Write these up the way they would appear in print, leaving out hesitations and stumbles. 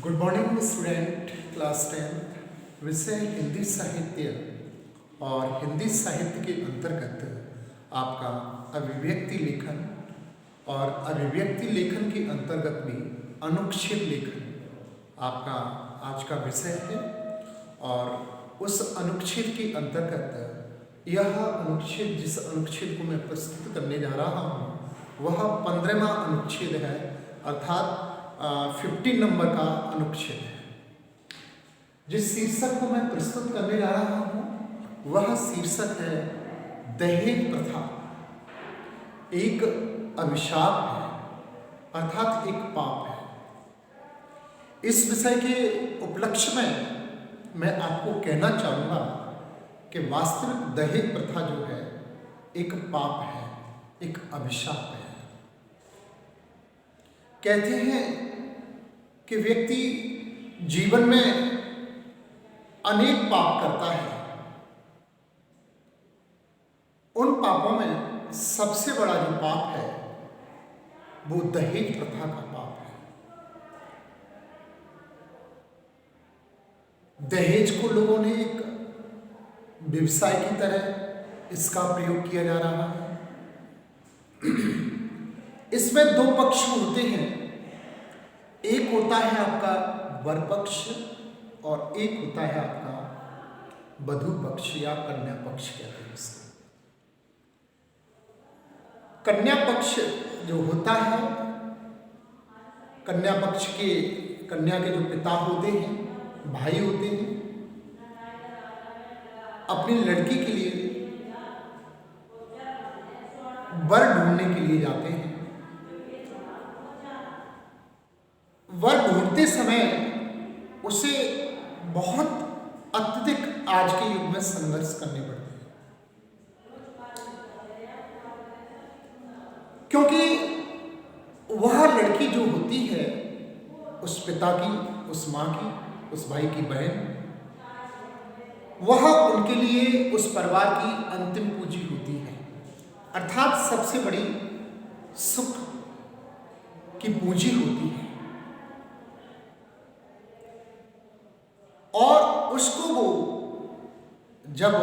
Good morning student, class 10 विषय हिंदी साहित्य और हिंदी साहित्य के अंतर्गत आपका अभिव्यक्ति लेखन और अभिव्यक्ति लेखन के अंतर्गत भी अनुच्छेद लेखन आपका आज का विषय है। और उस अनुच्छेद के अंतर्गत यह अनुच्छेद, जिस अनुच्छेद को मैं प्रस्तुत करने जा रहा हूँ वह 15वां अनुच्छेद है, अर्थात 15 नंबर का अनुच्छेद है। जिस शीर्षक को मैं प्रस्तुत करने जा रहा हूँ वह शीर्षक है दहेज प्रथा एक अभिशाप है, अर्थात एक पाप है। इस विषय के उपलक्ष्य में मैं आपको कहना चाहूँगा कि वास्तविक दहेज प्रथा जो है एक पाप है, एक अभिशाप है। कहते हैं कि व्यक्ति जीवन में अनेक पाप करता है। उन पापों में सबसे बड़ा जो पाप है वो दहेज प्रथा का पाप है। दहेज को लोगों ने एक व्यवसाय की तरह इसका प्रयोग किया जा रहा है। इसमें दो पक्ष होते हैं, एक होता है आपका वर पक्ष और एक होता है आपका वधू पक्ष या कन्या पक्ष कहते हैं इसको। कन्या पक्ष जो होता है, कन्या पक्ष के कन्या के जो पिता होते हैं, भाई होते हैं, अपनी लड़की के लिए वर ढूंढने के लिए जाते हैं। वर ढूंढते समय उसे बहुत अत्यधिक आज के युग में संघर्ष करने पड़ते हैं, क्योंकि वह लड़की जो होती है उस पिता की, उस माँ की, उस भाई की बहन, वह उनके लिए उस परिवार की अंतिम पूंजी होती है, अर्थात सबसे बड़ी सुख की पूंजी होती है। और उसको वो जब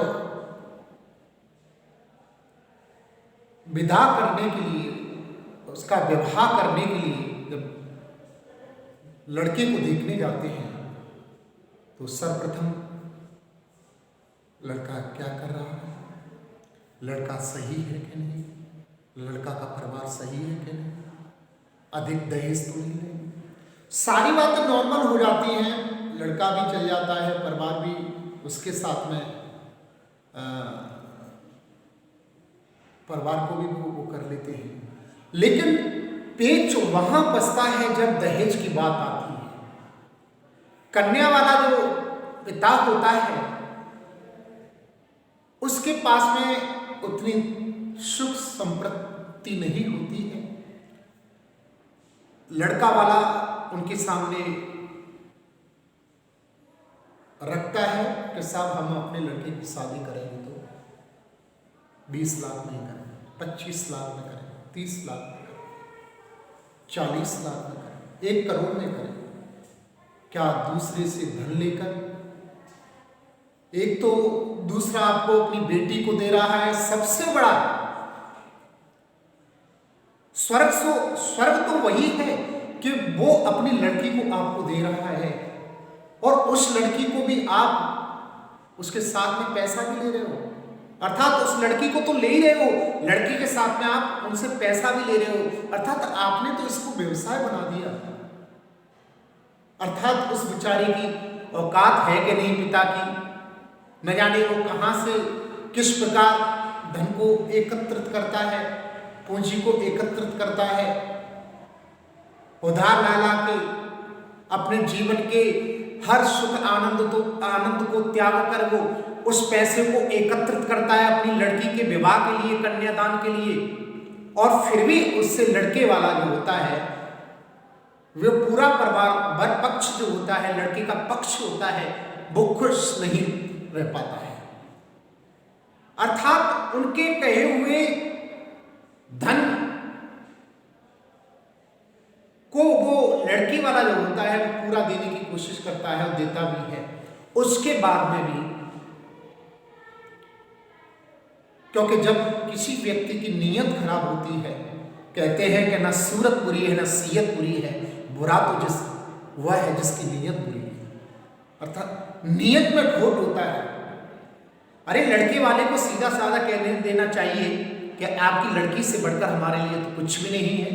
विदा करने के लिए, उसका विवाह करने के लिए जब लड़के को देखने जाते हैं तो सर्वप्रथम लड़का क्या कर रहा है, लड़का सही है कि नहीं, लड़का का परिवार सही है कि नहीं, अधिक दहेज तो नहीं लेंगे। सारी बातें नॉर्मल हो जाती हैं, लड़का भी चल जाता है, परिवार भी उसके साथ में परिवार को भी वो कर लेते हैं। लेकिन पेच वहां बसता है जब दहेज की बात आती है। कन्या वाला जो पिता होता है उसके पास में उतनी सुख संपत्ति नहीं होती है। लड़का वाला उनके सामने रखता है कि साहब हम अपने लड़के की शादी करेंगे तो 20 लाख नहीं करें, 25 लाख में करें, 30 लाख में करें, 40 लाख में करें, 1 करोड़ में करें। क्या दूसरे से धन लेकर? एक तो दूसरा आपको अपनी बेटी को दे रहा है, सबसे बड़ा स्वर्ग तो वही है कि वो अपनी लड़की को आपको दे रहा है और उस लड़की को भी आप उसके साथ में पैसा भी ले रहे हो, अर्थात उस लड़की को तो ले ही रहे हो, लड़की के साथ में आप उनसे पैसा भी ले रहे हो, अर्थात आपने तो इसको व्यवसाय बना दिया। अर्थात उस बेचारी की औकात है कि नहीं पिता की, न जाने वो कहाँ से किस प्रकार धन को एकत्रित करता है, पूंजी को एकत्रित करता है, उधार ला के अपने जीवन के हर सुख आनंद को त्याग कर वो उस पैसे को एकत्रित करता है अपनी लड़की के विवाह के लिए, कन्यादान के लिए। और फिर भी उससे लड़के वाला जो होता है वो पूरा परिवार, वर पक्ष जो होता है, लड़के का पक्ष होता है, वो खुश नहीं रह पाता है। अर्थात उनके कहे हुए धन को वो लड़की वाला जो होता है वो पूरा देने की कोशिश करता है और देता भी है, उसके बाद में भी, क्योंकि जब किसी व्यक्ति की नीयत खराब होती है, कहते हैं कि ना सूरत बुरी है ना सीयत बुरी है, बुरा तो वह है जिसकी नीयत बुरी है, अर्थात नीयत में खोट होता है। अरे लड़के वाले को सीधा साधा कह देना चाहिए कि आपकी लड़की से बढ़कर हमारे लिए तो कुछ भी नहीं है,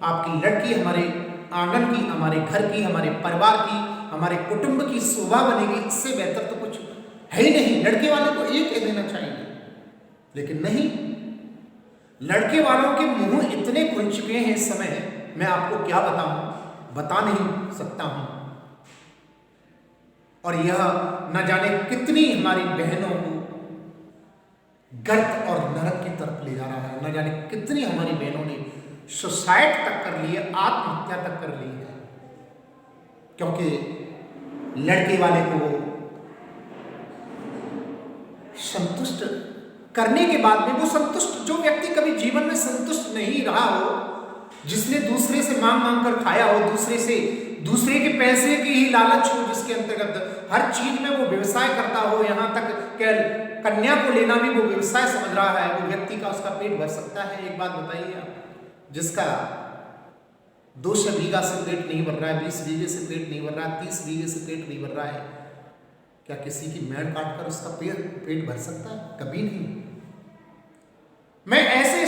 आपकी लड़की हमारे आंगन की, हमारे घर की, हमारे परिवार की, हमारे कुटुंब की शोभा बनेगी, इससे बेहतर तो कुछ है ही नहीं। लड़के वाले को ये कह देना चाहिए, लेकिन नहीं, लड़के वालों के मुंह इतने खुल चुके हैं इस समय, मैं आपको क्या बताऊं, बता नहीं सकता हूं। और यह न जाने कितनी हमारी बहनों को गर्त और नरक की तरफ ले जा रहा है, न जाने कितनी हमारी बहनों ने सुसाइड तक कर ली है, आत्महत्या तक कर ली है, क्योंकि लड़के वाले को वो संतुष्ट करने के बाद में, वो संतुष्ट, जो व्यक्ति कभी जीवन में संतुष्ट नहीं रहा हो, जिसने दूसरे से मांग मांग कर खाया हो, दूसरे के पैसे की ही लालच हो, जिसके अंतर्गत हर चीज में वो व्यवसाय करता हो, यहाँ तक कि कन्या को लेना भी वो व्यवसाय समझ रहा है, वो व्यक्ति का उसका पेट भर सकता है? एक बात बताइए आप, जिसका 200 बीघा से पेट नहीं भर रहा है, 20 बीघे से पेट नहीं भर रहा है, 30 बीघे से पेट नहीं भर रहा है, क्या किसी की मेड़ काट कर उसका पेट भर सकता है? कभी नहीं। मैं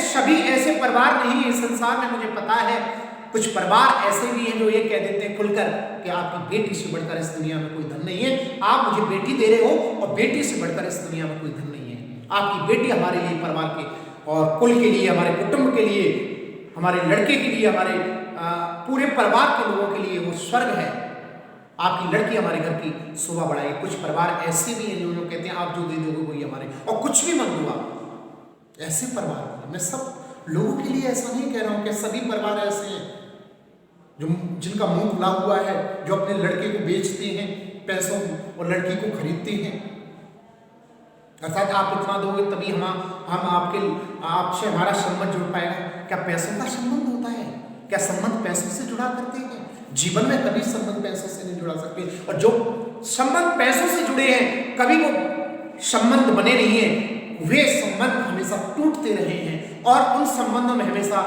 सभी ऐसे परिवार नहीं है संसार में, मुझे पता है कुछ परिवार ऐसे भी हैं जो ये कह देते हैं खुलकर कि आपकी बेटी से बढ़कर इस दुनिया में कोई धन नहीं है, आप मुझे बेटी दे रहे हो और बेटी से बढ़कर इस दुनिया में कोई धन नहीं है, आपकी बेटी हमारे लिए, परिवार के और कुल के लिए, हमारे कुटुंब के लिए, हमारे लड़के के लिए, हमारे पूरे परिवार के लोगों के लिए वो स्वर्ग है, आपकी लड़की हमारे घर की शोभा बढ़ाएगी। कुछ परिवार ऐसे भी हैं जो कहते हैं आप जो दे दोगे वही हमारे, और कुछ भी मत दो आप, ऐसे परिवार। मैं सब लोगों के लिए ऐसा नहीं कह रहा हूं कि सभी परिवार ऐसे हैं जो जिनका मुंह खुला हुआ है, जो अपने लड़के को बेचते हैं पैसों और लड़की को खरीदते हैं, अर्थात आप इतना दोगे तभी हम आपसे हमारा संबंध जुड़ पाएगा। क्या पैसों का संबंध होता है? क्या संबंध पैसों से जुड़ा करते हैं? जीवन में कभी संबंध पैसों से नहीं जुड़ा सकते, और जो संबंध पैसों से जुड़े हैं कभी वो संबंध बने नहीं है, वे संबंध हमेशा टूटते रहे हैं, और उन संबंधों में हमेशा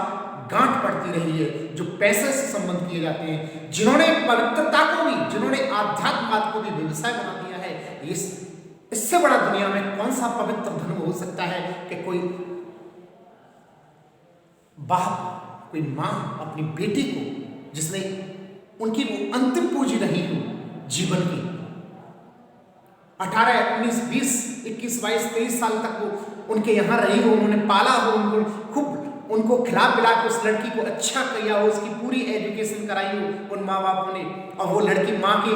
गांठ पड़ती रही है जो पैसे से संबंध किए जाते हैं, जिन्होंने पवित्रता को भी, जिन्होंने आध्यात्मवाद को भी व्यवसाय बना दिया है। इससे बड़ा दुनिया में कौन सा पवित्र धर्म हो सकता है कि कोई बाप, कोई माँ अपनी बेटी को, जिसने उनकी वो अंतिम पूंजी रही हो जीवन की, 18, 19, 20, 21, 22, 23 साल तक वो उनके यहाँ रही हो, उन्होंने पाला हो, उनको खिला पिला के उस लड़की को अच्छा किया हो, उसकी पूरी एजुकेशन कराई हो उन माँ बापों ने, और वो लड़की माँ के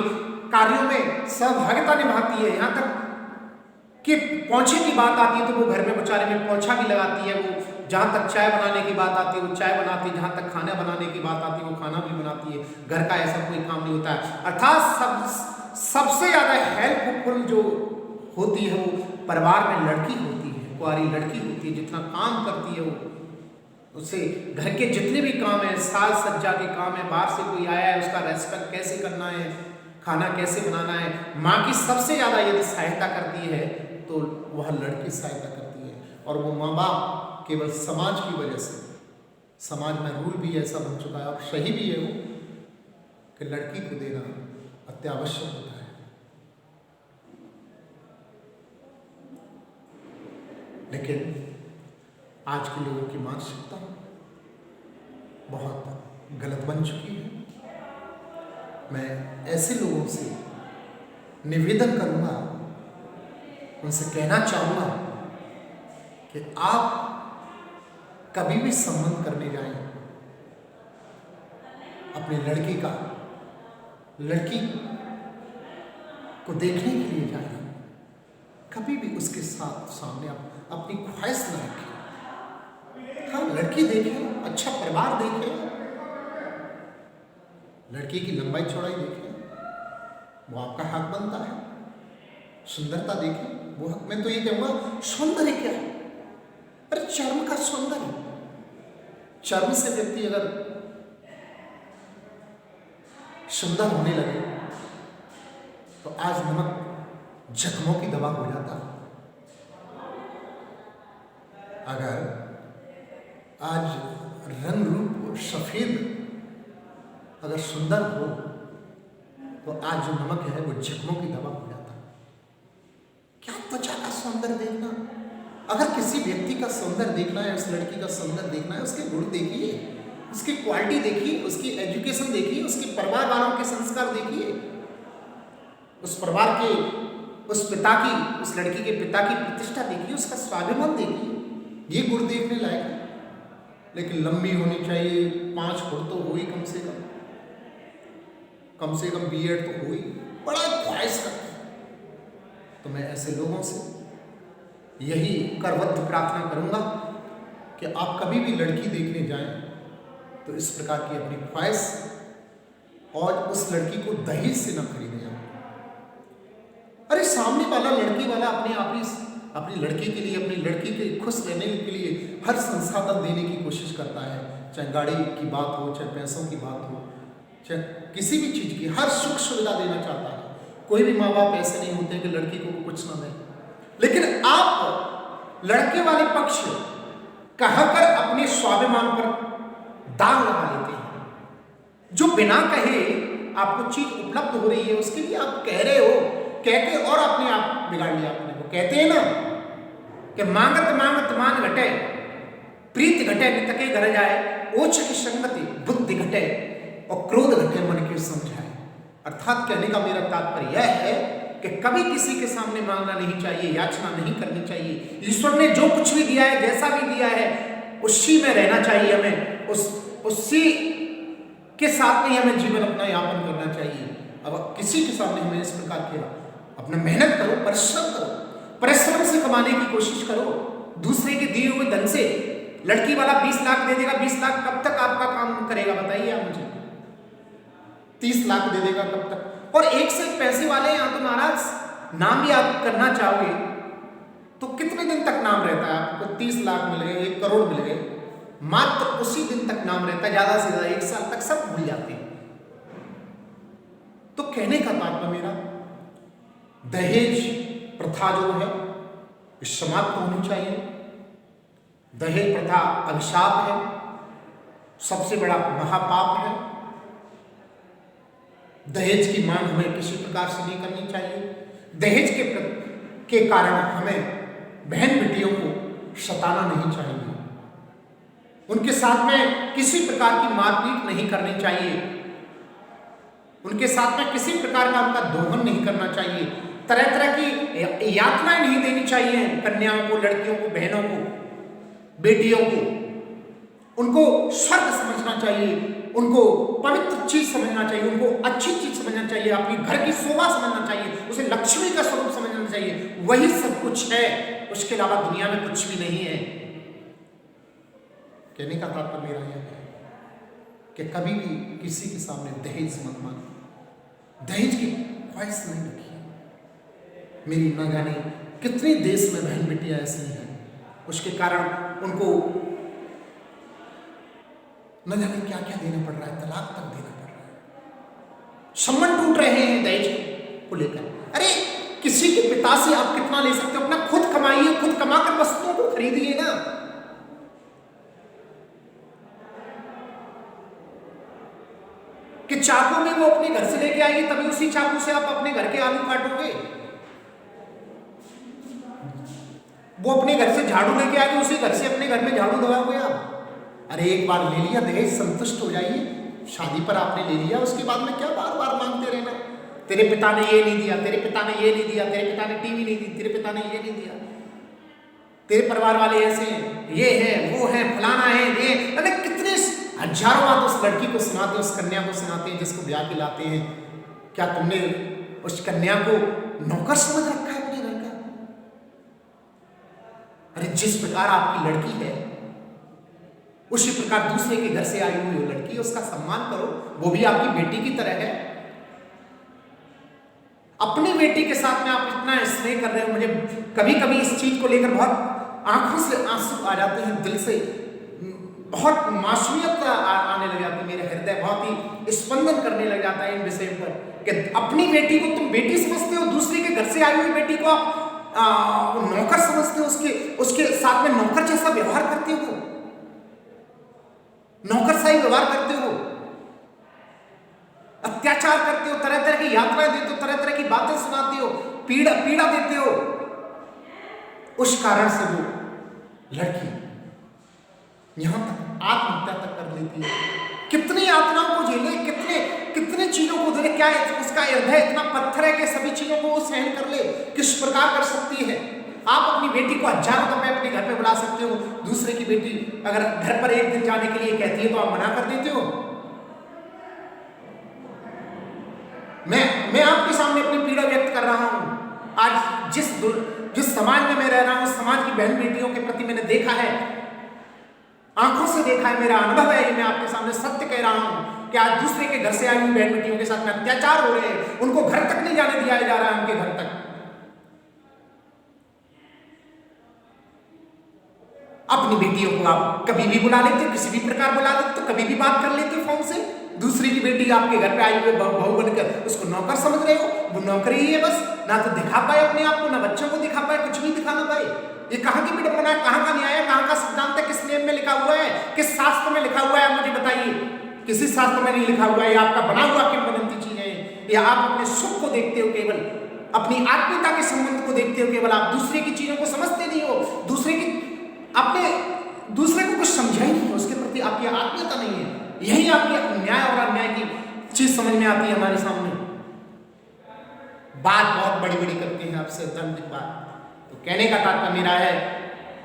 कार्यों में सहभागिता निभाती है, यहाँ तक कि पोंछे की बात आती है तो वो घर में बेचारे में पोंछा भी लगाती है, वो जहाँ तक चाय बनाने की बात आती है वो चाय बनाती है, जहाँ तक खाना बनाने की बात आती है वो खाना भी बनाती है, घर का ऐसा कोई काम नहीं होता है। अर्थात सबसे ज़्यादा हेल्पफुल जो होती है वो परिवार में लड़की होती है, कुंवारी लड़की होती है, जितना काम करती है वो, उससे घर के जितने भी काम है, साज सज्जा के काम है, बाहर से कोई आया है उसका रेस्पेक्ट कैसे करना है, खाना कैसे बनाना है, माँ की सबसे ज़्यादा यदि सहायता करती है तो वह लड़की सहायता करती है। और वो माँ बाप केवल समाज की वजह से, समाज में रूल भी ऐसा बन चुका है और सही भी है वो, कि लड़की को देना अत्यावश्यक होता है। लेकिन आज के लोगों की मानसिकता बहुत गलत बन चुकी है। मैं ऐसे लोगों से निवेदन करूंगा, उनसे कहना चाहूँगा कि आप कभी भी संबंध करने जाएं, अपने लड़की को देखने के लिए जाएं, कभी भी उसके साथ सामने आप अपनी ख्वाहिश न रखें। हाँ, लड़की देखें, अच्छा परिवार देखें, लड़की की लंबाई चौड़ाई देखें, वो आपका हक बनता है। सुंदरता देखें, वो हक। मैं तो ये कहूँगा सौंदर्य क्या है? अरे चर्म का सौंदर्य, चर्म से व्यक्ति अगर सुंदर होने लगे तो आज नमक जख्मों की दवा हो जाता। अगर आज रंग रूप सफेद अगर सुंदर हो तो आज जो नमक है वो जख्मों की दवा हो जाता। क्या त्वचा का सौंदर्य देखना, अगर किसी व्यक्ति का सौंदर्य देखना है, उस लड़की का सौंदर्य देखना है, उसके गुण देखिए, उसकी क्वालिटी देखिए, उसकी एजुकेशन देखिए, उसके परिवार वालों के संस्कार देखिए, उस परिवार के उस पिता की, उस लड़की के पिता की प्रतिष्ठा देखिए, उसका स्वाभिमान देखिए, ये गुण देखने लायक है। लेकिन लंबी होनी चाहिए, 5 फुट तो हुई कम से कम बीएड तो हुई, बड़ा ख्वाहिश करते हैं। तो मैं ऐसे लोगों से यही करबद्ध प्रार्थना करूंगा कि आप कभी भी लड़की देखने जाएं तो इस प्रकार की अपनी ख्वाहिश और उस लड़की को दहेज से न खरीदें। अरे सामने वाला लड़की वाला अपने आप ही अपनी लड़की के लिए, अपनी लड़की के खुश रहने के लिए हर संसाधन देने की कोशिश करता है, चाहे गाड़ी की बात हो, चाहे पैसों की बात हो, चाहे किसी भी चीज़ की, हर सुख सुविधा देना चाहता है। कोई भी माँ बाप ऐसे नहीं होते कि लड़की को कुछ ना दें, लेकिन आप लड़के वाले पक्ष कहकर अपने स्वाभिमान पर दाग लगा लेते हैं। जो बिना कहे आपको चीज उपलब्ध हो रही है उसके लिए आप कह रहे हो, कह के और अपने आप बिगाड़ लिया अपने को। कहते हैं ना कि मांगत मांगत मान घटे, प्रीत घटे नितके घर जाए, ओछ की संगति बुद्धि घटे और क्रोध घटे मन के समझाए। अर्थात कहने का मेरा तात्पर्य यह है कि कभी किसी के सामने मांगना नहीं चाहिए, याचना नहीं करनी चाहिए। ईश्वर ने जो कुछ भी दिया है, जैसा भी दिया है, उसी में रहना चाहिए हमें, उसी के साथ में हमें जीवन अपना यापन करना चाहिए। अब किसी के सामने हमें इस प्रकार किया, अपना मेहनत करो, परिश्रम करो, परिश्रम से कमाने की कोशिश करो। दूसरे के दिए हुए धन से लड़की वाला 20 लाख दे देगा, 20 लाख कब तक आपका काम करेगा बताइए आप मुझे? 30 लाख दे देगा कब तक? और एक से एक पैसे वाले यहाँ तो महाराज नाम भी आप करना चाहोगे तो कितने दिन तक नाम रहता है? आपको 30 लाख मिल गए, 1 करोड़ मिल गए, मात्र उसी दिन तक नाम रहता है, ज्यादा से ज्यादा 1 साल तक सब भूल जाते हैं। तो कहने का तात्पर्य मेरा, दहेज प्रथा जो है समाप्त होनी चाहिए। दहेज प्रथा अभिशाप है, सबसे बड़ा महापाप है। दहेज की मांग हमें किसी प्रकार से नहीं करनी चाहिए। दहेज के कारण हमें बहन बेटियों को सताना नहीं चाहिए, उनके साथ में किसी प्रकार की मारपीट नहीं करनी चाहिए, उनके साथ में किसी प्रकार का उनका दोहन नहीं करना चाहिए, तरह तरह की यातनाएं नहीं देनी चाहिए कन्याओं को, लड़कियों को, बहनों को, बेटियों को। उनको स्वर्ग समझना चाहिए, उनको पवित्र चीज समझना चाहिए, उनको अच्छी चीज समझना चाहिए, अपनी घर की शोभा समझना चाहिए, उसे लक्ष्मी का स्वरूप समझना चाहिए। वही सब कुछ है, उसके अलावा दुनिया में कुछ भी नहीं है। कहने का तात्पर्य मेरा यह है कि कभी भी किसी के सामने दहेज मत मांगो, दहेज की ख्वाहिश नहीं रखिए। मेरी न जाने कितने देश में बहन बेटियां ऐसी हैं, उसके कारण उनको न जाने क्या क्या देना पड़ रहा है, तलाक तक देना पड़ रहा है, संबंध टूट रहे हैं दहेज को लेकर। अरे किसी के पिता से आप कितना ले सकते हो? अपना खुद कमाइए, खुद कमाकर वस्तुओं को खरीदिए ना। कि चाकू में वो अपने घर से लेके आएगी, तभी उसी चाकू से आप अपने घर के आलू काटोगे। वो अपने घर से झाड़ू लेके आएगी, उसी घर से अपने घर में झाड़ू दबाओगे आप। अरे एक बार ले लिया दहेज, संतुष्ट हो जाइए। शादी पर आपने ले लिया, उसके बाद में क्या बार बार मांगते रहना? तेरे पिता ने ये नहीं दिया, तेरे पिता ने ये नहीं दिया, तेरे पिता ने टीवी नहीं दी, तेरे पिता ने ये नहीं दिया, तेरे परिवार वाले ऐसे हैं, ये है, वो है, फलाना है, ये। अरे कितने हजारों बात उस लड़की को सुनाते हैं, उस कन्या को सुनाते हैं जिसको ब्याह के लाते हैं। क्या तुमने उस कन्या को नौकर समझ रखा है अपने घर का? अरे जिस प्रकार आपकी लड़की है उसी प्रकार दूसरे के घर से आई हुई लड़की, उसका सम्मान करो, वो भी आपकी बेटी की तरह है। अपनी बेटी के साथ में आप इतना स्नेह कर रहे हो। मुझे कभी कभी इस चीज को लेकर बहुत आंखों से आंसू आ जाते हैं, दिल से बहुत मासूमियत आने लग जाती है, मेरे हृदय बहुत ही स्पंदन करने लग जाता है इन विषयों पर कि अपनी बेटी को तुम बेटी समझते हो, दूसरे के घर से आई हुई बेटी को आप नौकर समझते हो, उसके साथ में नौकर जैसा व्यवहार करते हो, नौकरशाही व्यवहार करते हो, अत्याचार करते हो, तरह तरह की यात्राएं देते हो, तरह तरह की बातें सुनाते हो, पीड़ा देते हो। उस कारण से वो लड़की यहां तक आत्महत्या तक कर लेती है। कितनी यातनाओं को झेले, कितने चीजों को झेले, क्या उसका हृदय इतना पत्थर है कि सभी चीजों को वो सहन कर ले? किस प्रकार कर सकती है? आप अपनी बेटी को हजारों दफे अपने घर पे बुला सकते हो, दूसरे की बेटी अगर घर पर एक दिन जाने के लिए कहती है तो आप मना कर देते हो। मैं आपके सामने अपनी पीड़ा व्यक्त कर रहा हूं। आज जिस समाज में मैं रह रहा हूं, उस समाज की बहन बेटियों के प्रति मैंने देखा है, आंखों से देखा है, मेरा अनुभव है, मैं आपके सामने सत्य कह रहा हूं कि आज दूसरे के घर से आई हुई बहन बेटियों के साथ में अत्याचार हो रहे हैं, उनको घर तक नहीं जाने दिया जा रहा है, उनके घर तक। अपनी बेटियों को आप कभी भी बुला लेते हो, किसी भी प्रकार बुला लेते हो, कभी भी बात कर लेते हो फोन से। दूसरी की बेटी आपके घर पे आई हुई बहू बनकर उसको नौकर समझ रहे हो, वो नौकरी ही है बस, ना तो दिखा पाए अपने आप को, ना बच्चों को दिखा पाए, कुछ भी दिखा ना पाए। ये कहां की विडंबना है, कहां का न्याय है, कहां का सिद्धांत है, किस नियम में लिखा हुआ है, किस शास्त्र में लिखा हुआ है, मुझे बताइए। किसी शास्त्र में नहीं लिखा हुआ है, आपका बना हुआ किंवदंती चीजें हैं, या आप अपने सुख को देखते हो, केवल अपनी आत्मीयता के संबंध को देखते हो, केवल आप दूसरे की चीजों को समझते नहीं हो, आपने दूसरे को कुछ समझा ही नहीं, उसके प्रति आपकी आत्मीयता नहीं है। यही आपकी न्याय और अन्याय की चीज समझ में आती है हमारे सामने। बात बहुत बड़ी बड़ी करते हैं आपसे, धर्मिक बात। तो कहने का तात्पर्य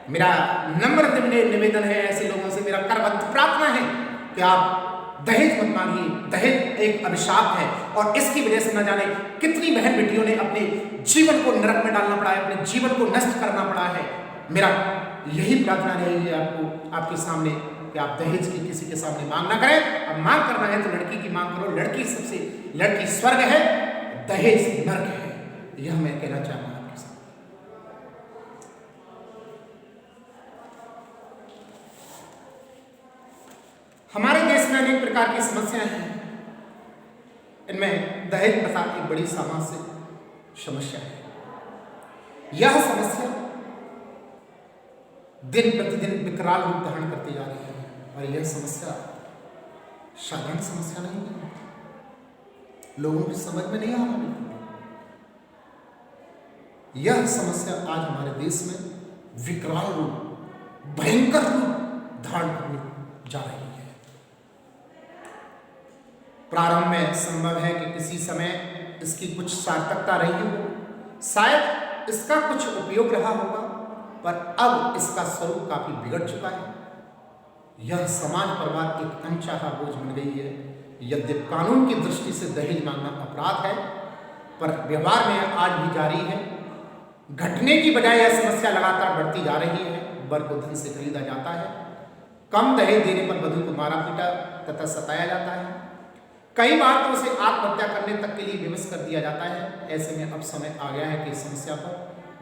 मेरा नम्र निवेदन है ऐसे लोगों से, मेरा करबद्ध प्रार्थना है कि आप दहेज मत मांगिए। दहेज एक अभिशाप है और इसकी वजह से न जाने कितनी बहन बेटियों ने अपने जीवन को नरक में डालना पड़ा है, अपने जीवन को नष्ट करना पड़ा है। मेरा यही प्रार्थना रहेगी आपको, आपके सामने, कि आप दहेज की किसी के सामने मांग ना करें। अब मांग करना है तो लड़की की मांग करो। लड़की स्वर्ग है, दहेज नरक है, यह मैं कहना चाहूंगा आपके साथ। हमारे देश में अनेक प्रकार की समस्याएं हैं, इनमें दहेज प्रथा एक बड़ी सामाजिक समस्या है। यह समस्या दिन प्रतिदिन विकराल रूप धारण करती जा रही है और यह समस्या साधारण समस्या नहीं है, लोगों की समझ में नहीं आ रही। यह समस्या आज हमारे देश में विकराल रूप, भयंकर रूप धारण करने जा रही है। प्रारंभ में संभव है कि किसी समय इसकी कुछ सार्थकता रही हो, शायद इसका कुछ उपयोग रहा होगा, पर अब इसका स्वरूप काफी बिगड़ चुका है। यह समाज परिवार एक अनचाहा बोझ बन गई है। यद्यपि कानून की दृष्टि से दहेज मांगना अपराध है, पर व्यवहार में आज भी जारी है। घटने की बजाय यह समस्या लगातार बढ़ती जा रही है। वर को धन से खरीदा जाता है, कम दहेज देने पर वधू को मारा पीटा तथा सताया जाता है, कई बार तो उसे आत्महत्या करने तक के लिए विवश कर दिया जाता है। ऐसे में अब समय आ गया है कि इस समस्या पर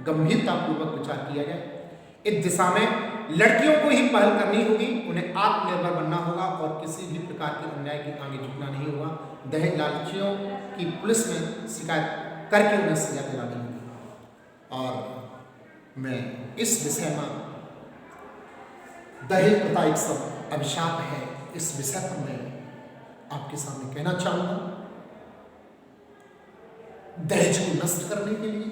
गंभीरतापूर्वक विचार किया जाए। इस दिशा में लड़कियों को ही पहल करनी होगी, उन्हें आत्मनिर्भर बनना होगा और किसी भी प्रकार के अन्याय के आगे झुकना नहीं होगा। दहेज लालचियों की पुलिस में शिकायत करके उन्हें सजा दिलानी होगी। और मैं इस विषय में दहेज प्रथा एक सब अभिशाप है, इस विषय पर मैं आपके सामने कहना चाहूंगा। दहेज को नष्ट करने के लिए,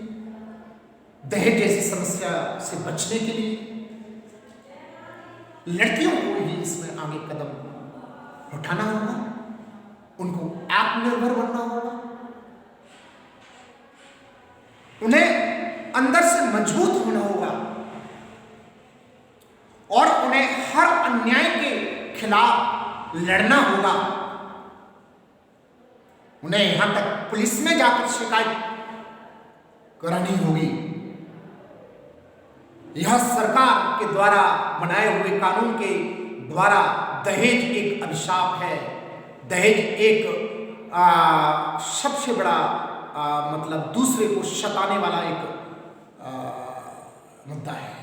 दहेज जैसी समस्या से बचने के लिए लड़कियों को ही इसमें आगे कदम उठाना होगा, उनको आत्मनिर्भर बनना होगा, उन्हें अंदर से मजबूत होना होगा और उन्हें हर अन्याय के खिलाफ लड़ना होगा। उन्हें यहां तक पुलिस में जाकर शिकायत करानी होगी। यह सरकार के द्वारा बनाए हुए कानून के द्वारा दहेज एक अभिशाप है। दहेज एक सबसे बड़ा मतलब दूसरे को सताने वाला एक मुद्दा है।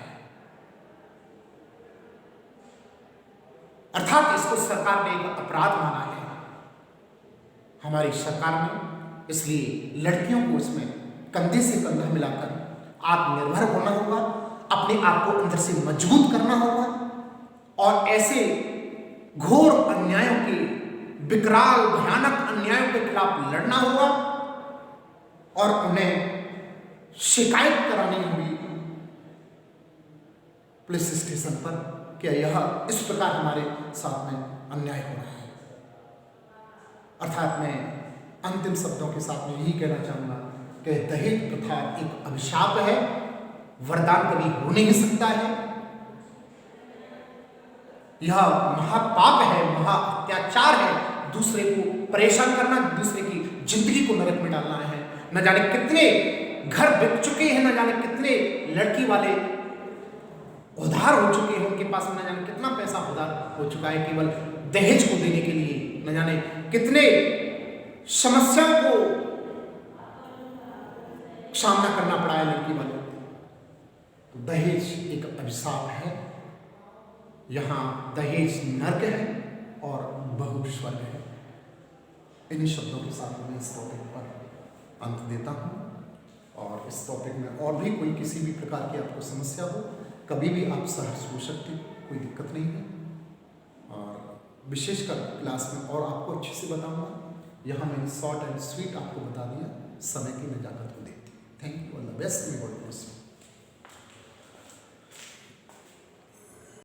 अर्थात इसको सरकार ने एक अपराध माना है। हमारी सरकार ने। इसलिए लड़कियों को इसमें कंधे से कंधा मिलाकर आत्मनिर्भर होना होगा, अपने आप को अंदर से मजबूत करना होगा और ऐसे घोर अन्यायों के, विकराल भयानक अन्यायों के खिलाफ लड़ना होगा और उन्हें शिकायत करानी होगी पुलिस स्टेशन पर कि यह इस प्रकार हमारे साथ में अन्याय हो रहा है। अर्थात मैं अंतिम शब्दों के साथ में यही कहना चाहूंगा कि दहेज प्रथा एक अभिशाप है, वरदान कभी हो नहीं सकता है। यह महापाप है, महा अत्याचार है, दूसरे को परेशान करना, दूसरे की जिंदगी को नरक में डालना है। न जाने कितने घर बिक चुके हैं, न जाने कितने लड़की वाले उधार हो चुके हैं, उनके पास न जाने कितना पैसा उधार हो चुका है केवल दहेज को देने के लिए। न जाने कितने समस्याओं को सामना करना पड़ा है लड़की वालों को। तो दहेज एक अभिशाप है, यहाँ दहेज नर्क है और बहू स्वर्ग है। इन्हीं शब्दों के साथ मैं इस टॉपिक पर अंत देता हूँ और इस टॉपिक में और भी कोई किसी भी प्रकार की आपको समस्या हो, कभी भी आप सहर्ष हो सकते, कोई दिक्कत नहीं है। और विशेषकर क्लास में और आपको अच्छे से बताऊंगा। यहाँ मैंने शॉर्ट एंड स्वीट आपको बता दिया, समय की नजाकत को देखती। Thank you, all the best, may God bless you.